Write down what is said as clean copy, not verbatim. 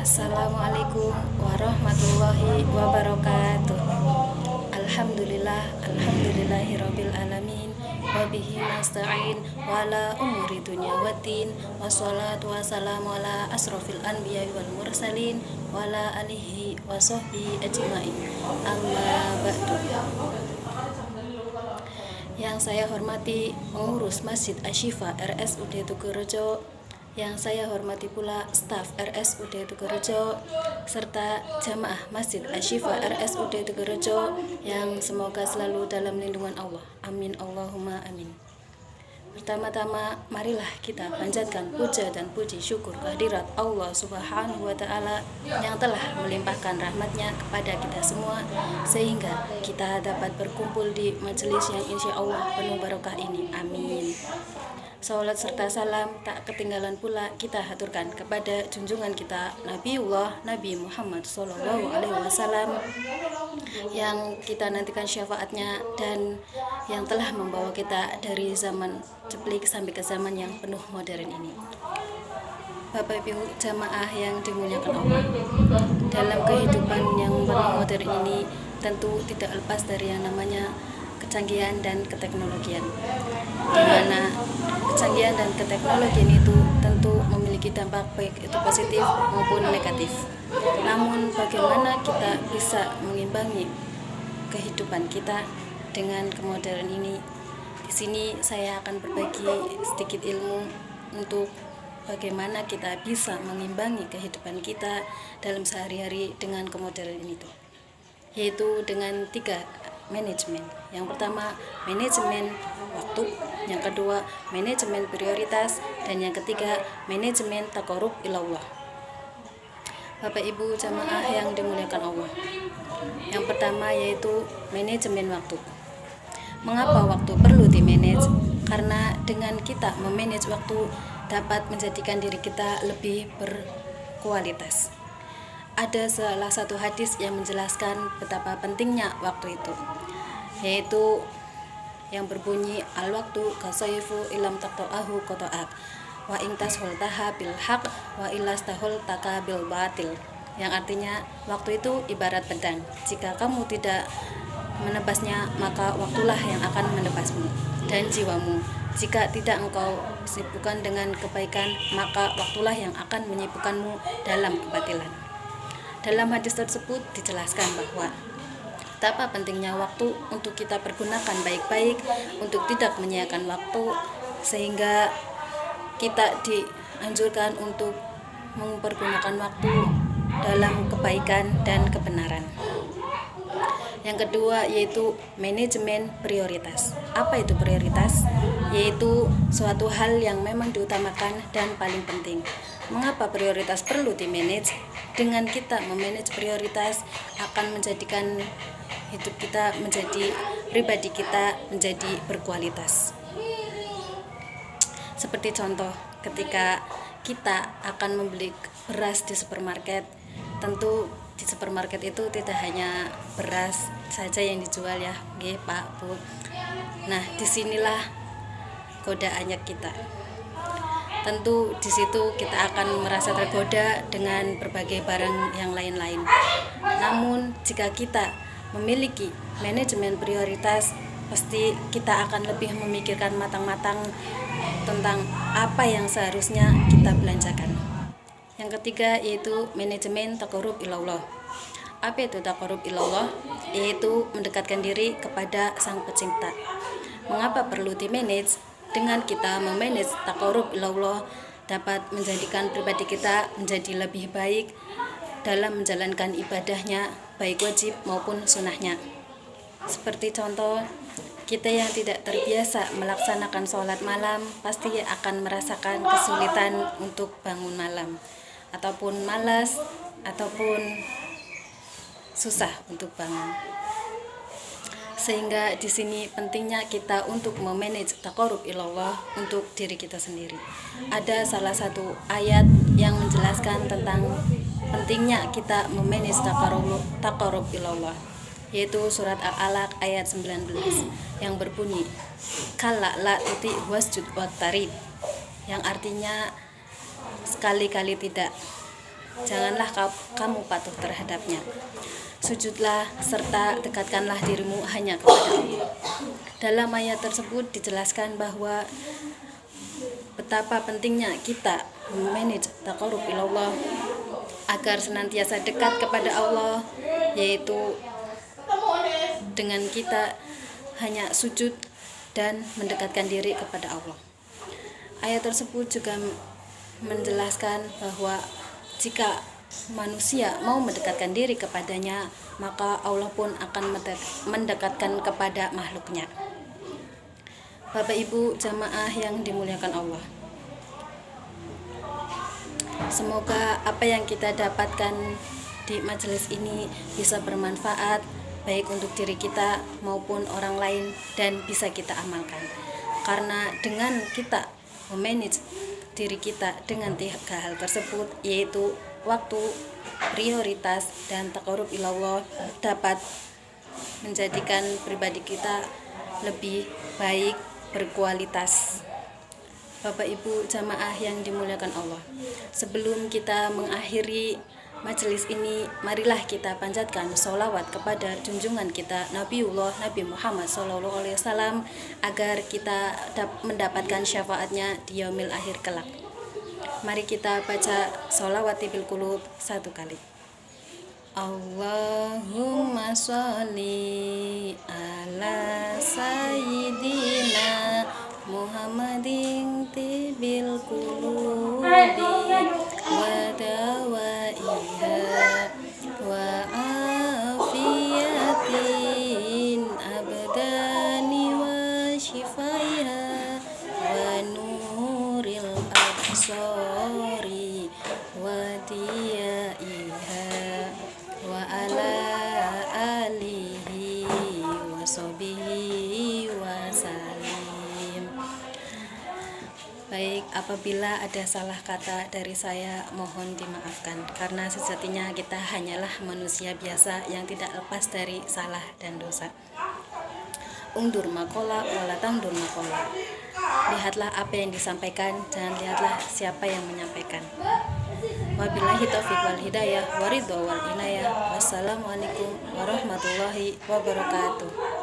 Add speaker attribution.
Speaker 1: Assalamualaikum warahmatullahi wabarakatuh. Alhamdulillahirabbil alamin wa bihi nasta'in wa ala umuri dunya waddin wassalatu wassalamu ala asrofil anbiya'i wal mursalin wa ala alihi wa sahbihi ajma'in. Amma ba'du. Yang saya hormati pengurus Masjid Asy-Syifa RSUD Tugurejo, yang saya hormati pula staf RSUD Tugurejo serta jamaah Masjid Asy-Syifa RSUD Tugurejo yang semoga selalu dalam lindungan Allah. Amin Allahumma amin. Pertama-tama marilah kita panjatkan puja dan puji syukur kehadirat Allah Subhanahu wa Ta'ala yang telah melimpahkan rahmatnya kepada kita semua sehingga kita dapat berkumpul di majelis yang insya Allah penuh barokah ini. Amin. Salat serta salam tak ketinggalan pula kita haturkan kepada junjungan kita Nabi Muhammad SAW yang kita nantikan syafaatnya dan yang telah membawa kita dari zaman ceplik sampai ke zaman yang penuh modern ini. Bapak Ibu jamaah yang dimuliakan Allah, dalam kehidupan yang penuh modern ini tentu tidak lepas dari yang namanya kecanggihan dan keteknologian, di mana kecanggihan dan keteknologian itu tentu memiliki dampak baik itu positif maupun negatif. Namun bagaimana kita bisa mengimbangi kehidupan kita dengan kemodernan ini? Di sini saya akan berbagi sedikit ilmu untuk bagaimana kita bisa mengimbangi kehidupan kita dalam sehari-hari dengan kemodernan itu, yaitu dengan 3 manajemen. Yang pertama, manajemen waktu. Yang kedua, manajemen prioritas. Dan yang ketiga, manajemen taqarrub ilallah. Bapak Ibu jamaah yang dimuliakan Allah, yang pertama yaitu manajemen waktu. Mengapa waktu perlu dimanage? Karena dengan kita memanage waktu dapat menjadikan diri kita lebih berkualitas. Ada salah satu hadis yang menjelaskan betapa pentingnya waktu itu, yaitu yang berbunyi al-waktu kasayfu ilam taqta'ahu qata'ak wa in tashultaha bil haq wa illastahul taka bil batil, yang artinya waktu itu ibarat pedang, jika kamu tidak menebasnya maka waktulah yang akan menebasmu dan jiwamu. Jika tidak engkau sibukkan dengan kebaikan maka waktulah yang akan menyibukkanmu dalam kebatilan. Dalam hadis tersebut dijelaskan bahwa betapa pentingnya waktu untuk kita pergunakan baik-baik, untuk tidak menyia-nyiakan waktu, sehingga kita dianjurkan untuk mempergunakan waktu dalam kebaikan dan kebenaran. Yang kedua yaitu manajemen prioritas. Apa itu prioritas? Yaitu suatu hal yang memang diutamakan dan paling penting. Mengapa prioritas perlu dimanage? Dengan kita memanage prioritas akan menjadikan hidup kita menjadi, pribadi kita menjadi berkualitas. Seperti contoh, ketika kita akan membeli beras di supermarket, tentu di supermarket itu tidak hanya beras saja yang dijual ya, nggih Pak, Bu. Nah, disinilah godaannya kita. Tentu di situ kita akan merasa tergoda dengan berbagai barang yang lain-lain. Namun jika kita memiliki manajemen prioritas, pasti kita akan lebih memikirkan matang-matang tentang apa yang seharusnya kita belanjakan. Yang ketiga yaitu manajemen taqarrub ilallah. Apa itu taqarrub ilallah? Yaitu mendekatkan diri kepada Sang Pencipta. Mengapa perlu dimanage? Dengan kita memanage taqarrub ilallah dapat menjadikan pribadi kita menjadi lebih baik dalam menjalankan ibadahnya, baik wajib maupun sunnahnya. Seperti contoh, kita yang tidak terbiasa melaksanakan sholat malam pasti akan merasakan kesulitan untuk bangun malam, ataupun malas, ataupun susah untuk bangun. Sehingga di sini pentingnya kita untuk memanage taqarrub ilallah untuk diri kita sendiri. Ada salah satu ayat yang menjelaskan tentang pentingnya kita memanage taqarrub ilallah, yaitu surat Al-Alaq ayat 19 yang berbunyi kalla la tuti wasjud waqtarib, yang artinya sekali-kali tidak janganlah kamu patuh terhadapnya. Sujudlah serta dekatkanlah dirimu hanya kepada Allah. Dalam ayat tersebut dijelaskan bahwa betapa pentingnya kita memanage taqarrub ilallah agar senantiasa dekat kepada Allah, yaitu dengan kita hanya sujud dan mendekatkan diri kepada Allah. Ayat tersebut juga menjelaskan bahwa jika manusia mau mendekatkan diri kepadanya, maka Allah pun akan mendekatkan kepada makhluknya. Bapak Ibu jamaah yang dimuliakan Allah, semoga apa yang kita dapatkan di majelis ini bisa bermanfaat baik untuk diri kita maupun orang lain dan bisa kita amalkan. Karena dengan kita memanage diri kita dengan 3 hal tersebut, yaitu waktu, prioritas, dan taqarrub ilallah, dapat menjadikan pribadi kita lebih baik, berkualitas. Bapak Ibu jamaah yang dimuliakan Allah, sebelum kita mengakhiri majelis ini, marilah kita panjatkan sholawat kepada junjungan kita Nabiullah Nabi Muhammad SAW agar kita mendapatkan syafaatnya di yaumil akhir kelak. Mari kita baca sholawat bil qulub 1 kali. Allahumma sholli ala sayyidina Muhammadin tibil qulubi wa dawaiha wa afiyatin abdani wa shifaiha wa nuril absari wa diyaiha wa ala alihi wa sahbihi wa salim. Baik, apabila ada salah kata dari saya, mohon dimaafkan, karena sejatinya kita hanyalah manusia biasa yang tidak lepas dari salah dan dosa. Ungdur makola wala tangdur makola. Lihatlah apa yang disampaikan, jangan lihatlah siapa yang menyampaikan. Wabillahi taufiq wal hidayah, waridho wal inayah. Wassalamualaikum warahmatullahi wabarakatuh.